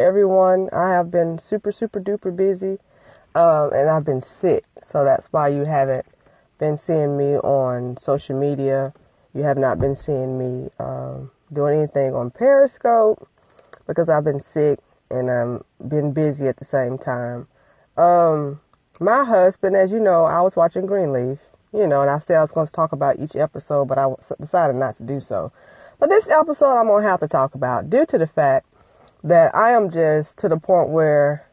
everyone. I have been super, super duper busy, and I've been sick. So that's why you haven't been seeing me on social media. You have not been seeing me doing anything on Periscope because I've been sick and been busy at the same time. My husband, as you know, I was watching Greenleaf, and I said I was going to talk about each episode, but I decided not to do so. But this episode I'm going to have to talk about due to the fact that I am just to the point where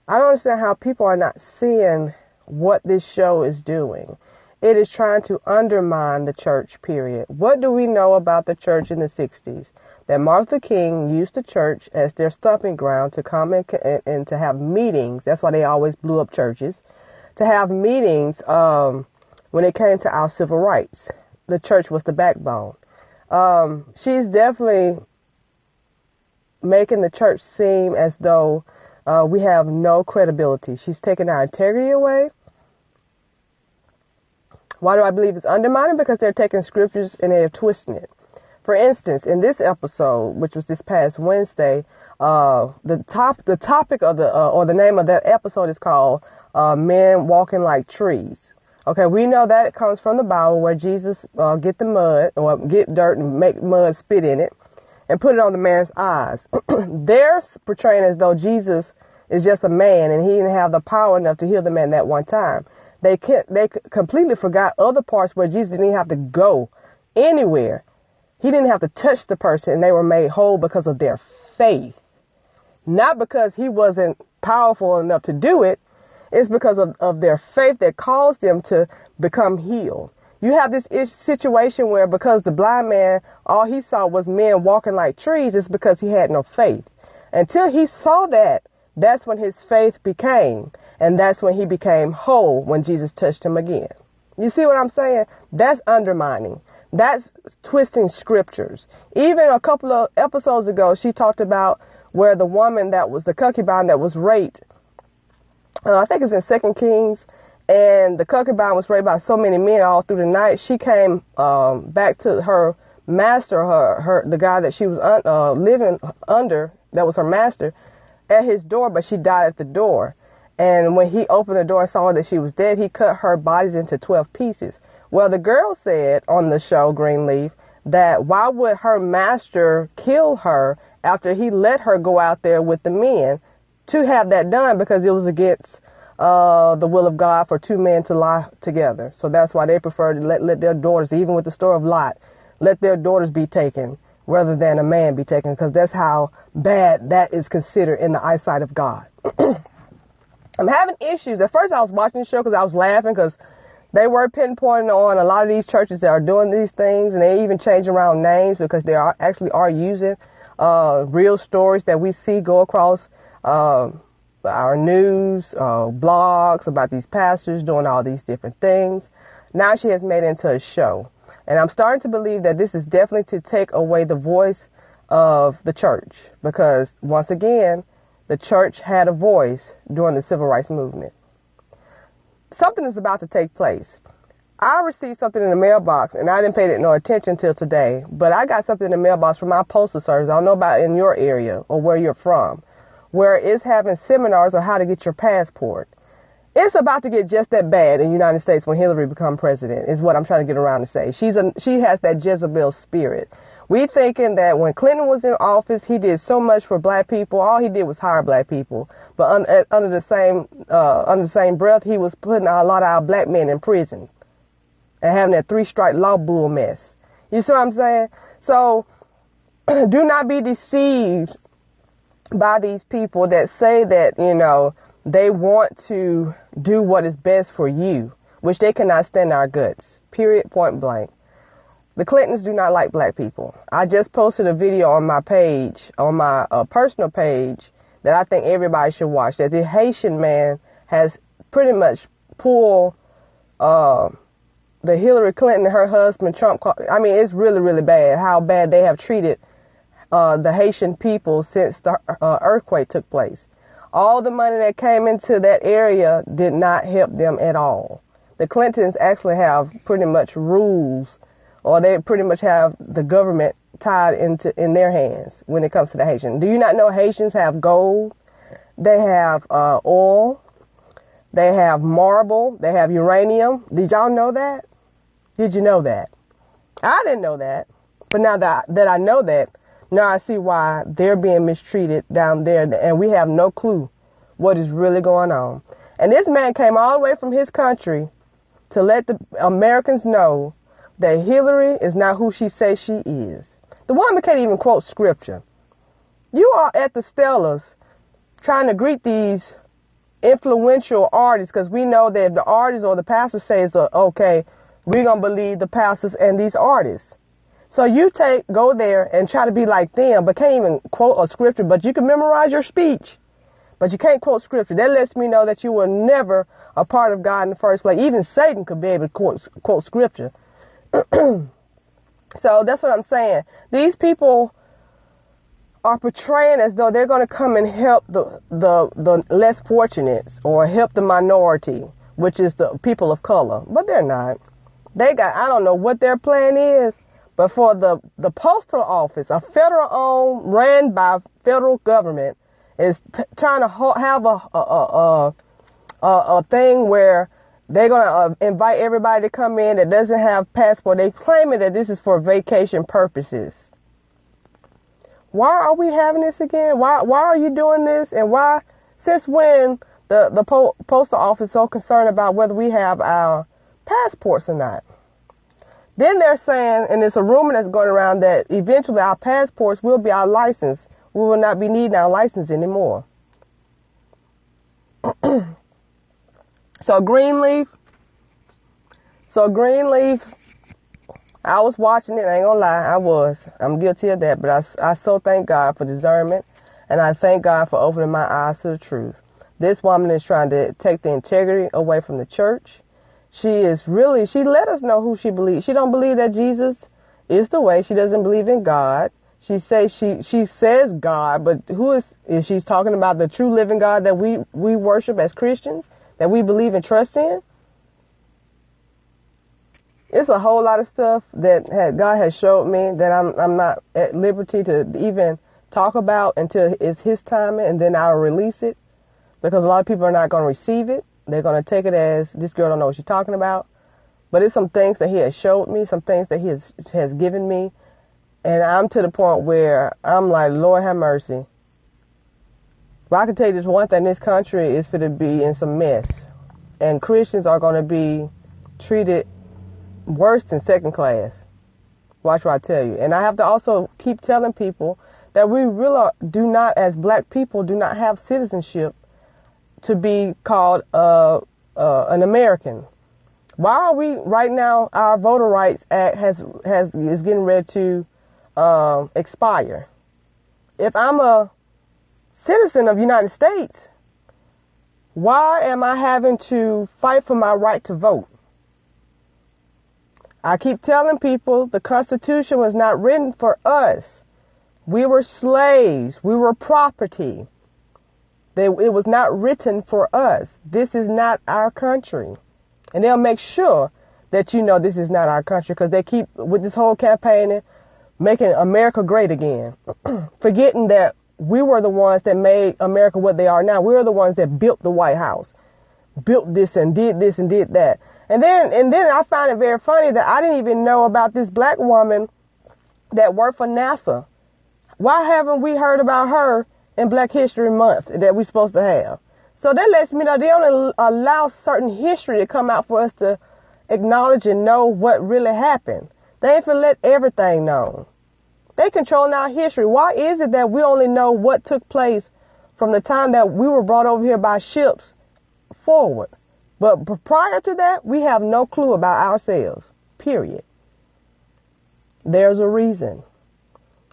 I don't understand how people are not seeing what this show is doing. It is trying to undermine the church, period. What do we know about the church in the 60s? That Martin Luther King used the church as their stomping ground to come and to have meetings. That's why they always blew up churches. To have meetings when it came to our civil rights. The church was the backbone. She's definitely making the church seem as though we have no credibility. She's taking our integrity away. Why do I believe it's undermining? Because they're taking scriptures and they're twisting it. For instance, in this episode, which was this past Wednesday, the topic of or the name of that episode is called Men Walking Like Trees. Okay, we know that it comes from the Bible where Jesus get the mud or get dirt and make mud spit in it and put it on the man's eyes. They're portraying as though Jesus is just a man and he didn't have the power enough to heal the man that one time. They completely forgot other parts where Jesus didn't even have to go anywhere. He didn't have to touch the person and they were made whole because of their faith. Not because he wasn't powerful enough to do it. It's because of their faith that caused them to become healed. You have this situation where because the blind man, all he saw was men walking like trees, it's because he had no faith. Until he saw that, that's when his faith became. And that's when he became whole when Jesus touched him again. You see what I'm saying? That's undermining. That's twisting scriptures. Even a couple of episodes ago, she talked about where the woman that was the concubine that was raped. I think it's in 2 Kings. And the concubine was raped by so many men all through the night. She came back to her master, the guy that she was living under, that was her master, at his door, but she died at the door. And when he opened the door and saw that she was dead, he cut her bodies into 12 pieces. Well, the girl said on the show Greenleaf that why would her master kill her after he let her go out there with the men to have that done, because it was against the will of God for two men to lie together. So that's why they prefer to let their daughters, even with the story of Lot, let their daughters be taken rather than a man be taken, because that's how bad that is considered in the eyesight of God. I'm having issues. At first I was watching the show because I was laughing because they were pinpointing on a lot of these churches that are doing these things, and they even change around names because they actually are using real stories that we see go across our news, blogs about these pastors doing all these different things. Now she has made it into a show. And I'm starting to believe that this is definitely to take away the voice of the church. Because, once again, the church had a voice during the civil rights movement. Something is about to take place. I received something in the mailbox, and I didn't pay it no attention till today. But I got something in the mailbox from my postal service. I don't know about in your area or where you're from, where it's having seminars on how to get your passport. It's about to get just that bad in the United States when Hillary becomes president, is what I'm trying to get around to say. She has that Jezebel spirit. We thinking that when Clinton was in office, he did so much for black people. All he did was hire black people. But under the same breath, he was putting a lot of our black men in prison and having that 3-strike law bull mess. You see what I'm saying? So do not be deceived by these people that say that, they want to do what is best for you, which they cannot stand our guts. Period, point blank. The Clintons do not like black people. I just posted a video on my page, on my personal page, that I think everybody should watch. That the Haitian man has pretty much pulled the Hillary Clinton and her husband Trump. I mean, it's really, really bad how bad they have treated the Haitian people since the earthquake took place. All the money that came into that area did not help them at all. The Clintons actually have pretty much rules, or they pretty much have the government tied in their hands when it comes to the Haitians. Do you not know Haitians have gold? They have oil. They have marble. They have uranium. Did y'all know that? Did you know that? I didn't know that. But now that I know that, now I see why they're being mistreated down there, and we have no clue what is really going on. And this man came all the way from his country to let the Americans know that Hillary is not who she says she is. The woman can't even quote scripture. You are at the Stellas trying to greet these influential artists, because we know that if the artist or the pastor says, okay, we're going to believe the pastors and these artists. So you go there and try to be like them, but can't even quote a scripture, but you can memorize your speech, but you can't quote scripture. That lets me know that you were never a part of God in the first place. Even Satan could be able to quote scripture. So that's what I'm saying. These people are portraying as though they're going to come and help the less fortunate or help the minority, which is the people of color. But they're not. I don't know what their plan is, but for the postal office, a federal owned, ran by federal government, is trying to have a thing where they're going to invite everybody to come in that doesn't have passport. They claiming that this is for vacation purposes. Why are we having this again? Why are you doing this? And why, since when the postal office is so concerned about whether we have our passports or not? Then they're saying, and it's a rumor that's going around, that eventually our passports will be our license. We will not be needing our license anymore. So Greenleaf, I was watching it. I ain't gonna lie, I'm guilty of that. But I so thank God for discernment, and I thank God for opening my eyes to the truth. This woman is trying to take the integrity away from the church. She let us know who she believes. She don't believe that Jesus is the way. She doesn't believe in God. She says God, but who is she's talking about the true living God that we worship as Christians, that we believe and trust in? It's a whole lot of stuff that God has showed me that I'm not at liberty to even talk about until it's His timing, and then I'll release it, because a lot of people are not going to receive it. They're going to take it as, this girl don't know what she's talking about. But it's some things that He has showed me, some things that He has given me, and I'm to the point where I'm like, Lord have mercy. Well, I can tell you this one thing: this country is for to be in some mess, and Christians are going to be treated worse than second class. Watch what I tell you. And I have to also keep telling people that we really do not, as black people, do not have citizenship to be called an American. Why are we right now? Our Voter Rights Act is getting ready to expire. If I'm a citizen of the United States, why am I having to fight for my right to vote? I keep telling people the Constitution was not written for us. We were slaves. We were property. It was not written for us. This is not our country. And they'll make sure that you know this is not our country, because they keep, with this whole campaigning, making America great again. Forgetting that we were the ones that made America what they are now. We were the ones that built the White House, built this and did that. And then I find it very funny that I didn't even know about this black woman that worked for NASA. Why haven't we heard about her in Black History Month that we're supposed to have? So that lets me know they only allow certain history to come out for us to acknowledge and know what really happened. They ain't for let everything known. They controlling our history. Why is it that we only know what took place from the time that we were brought over here by ships forward? But prior to that, we have no clue about ourselves, period. There's a reason.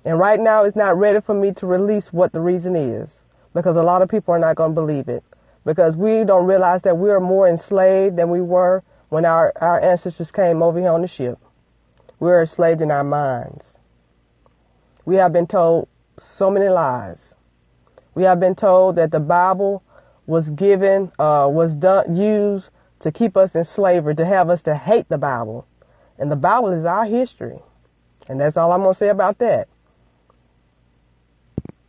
And right now, it's not ready for me to release what the reason is, because a lot of people are not going to believe it, because we don't realize that we are more enslaved than we were when our ancestors came over here on the ship. We are enslaved in our minds. We have been told so many lies. We have been told that the Bible was used to keep us in slavery, to have us to hate the Bible. And the Bible is our history. And that's all I'm going to say about that.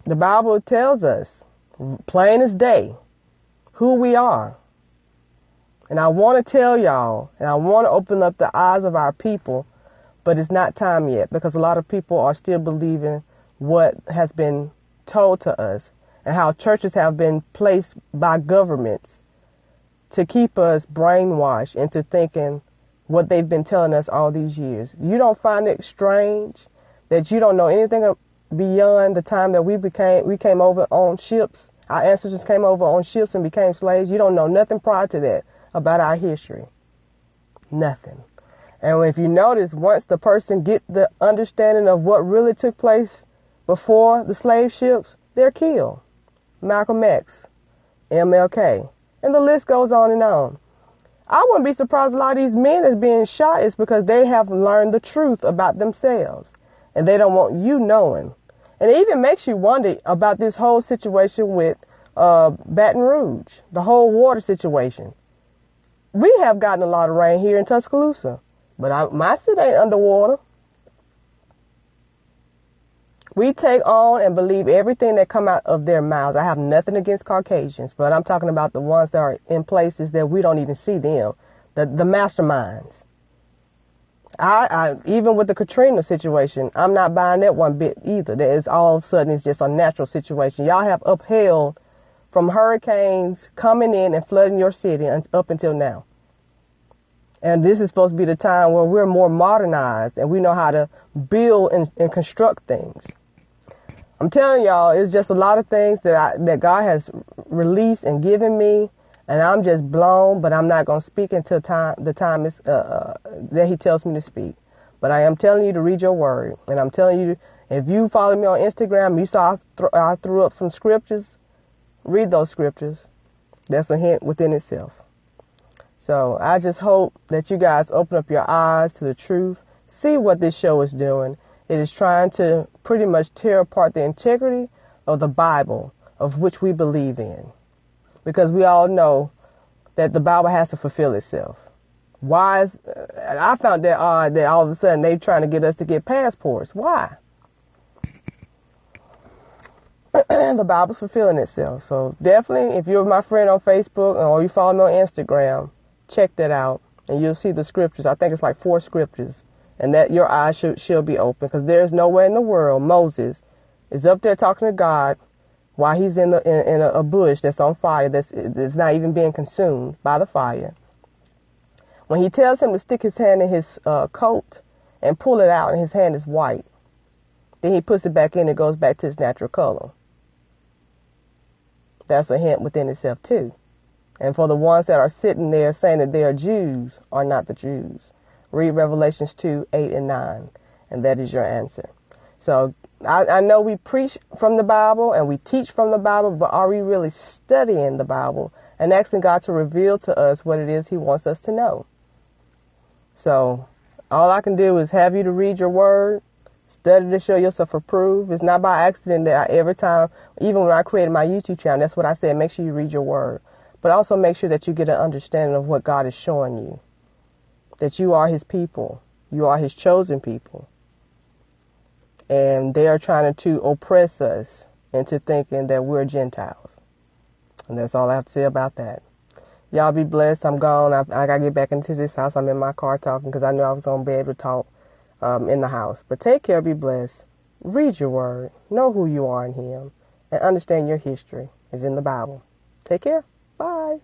The Bible tells us, plain as day, who we are. And I want to tell y'all, and I want to open up the eyes of our people, but it's not time yet, because a lot of people are still believing what has been told to us and how churches have been placed by governments to keep us brainwashed into thinking what they've been telling us all these years. You don't find it strange that you don't know anything beyond the time that we came over on ships? Our ancestors came over on ships and became slaves. You don't know nothing prior to that about our history. Nothing. And if you notice, once the person get the understanding of what really took place before the slave ships, they're killed. Malcolm X, MLK, and the list goes on and on. I wouldn't be surprised a lot of these men that's being shot is because they have learned the truth about themselves and they don't want you knowing. And it even makes you wonder about this whole situation with Baton Rouge, the whole water situation. We have gotten a lot of rain here in Tuscaloosa, but my city ain't underwater. We take on and believe everything that come out of their mouths. I have nothing against Caucasians, but I'm talking about the ones that are in places that we don't even see them, the masterminds. I even with the Katrina situation, I'm not buying that one bit either. That is all of a sudden it's just a natural situation. Y'all have upheld from hurricanes coming in and flooding your city up until now. And this is supposed to be the time where we're more modernized and we know how to build and construct things. I'm telling y'all, it's just a lot of things that God has released and given me, and I'm just blown. But I'm not going to speak until the time is that He tells me to speak. But I am telling you to read your word, and I'm telling you, if you follow me on Instagram, you saw I threw up some scriptures. Read those scriptures. That's a hint within itself. So I just hope that you guys open up your eyes to the truth. See what this show is doing. It is trying to pretty much tear apart the integrity of the Bible, of which we believe in. Because we all know that the Bible has to fulfill itself. Why is, I found that odd that all of a sudden they're trying to get us to get passports. Why? The Bible's fulfilling itself. So definitely, if you're my friend on Facebook or you follow me on Instagram, check that out. And you'll see the scriptures. I think it's like 4 scriptures. And that your eyes should be open, because there's nowhere in the world Moses is up there talking to God while he's in a bush that's on fire, that's not even being consumed by the fire. When he tells him to stick his hand in his coat and pull it out, and his hand is white, then he puts it back in, it goes back to its natural color. That's a hint within itself too. And for the ones that are sitting there saying that they are Jews, are not the Jews. Read Revelations 2, 8, and 9, and that is your answer. So I know we preach from the Bible and we teach from the Bible, but are we really studying the Bible and asking God to reveal to us what it is He wants us to know? So all I can do is have you to read your word, study to show yourself approved. It's not by accident that every time, even when I created my YouTube channel, that's what I said, make sure you read your word. But also make sure that you get an understanding of what God is showing you. That you are His people. You are His chosen people. And they are trying to oppress us into thinking that we're Gentiles. And that's all I have to say about that. Y'all be blessed. I'm gone. I got to get back into this house. I'm in my car talking because I knew I was going to be able to talk in the house. But take care. Be blessed. Read your word. Know who you are in Him. And understand your history is in the Bible. Take care. Bye.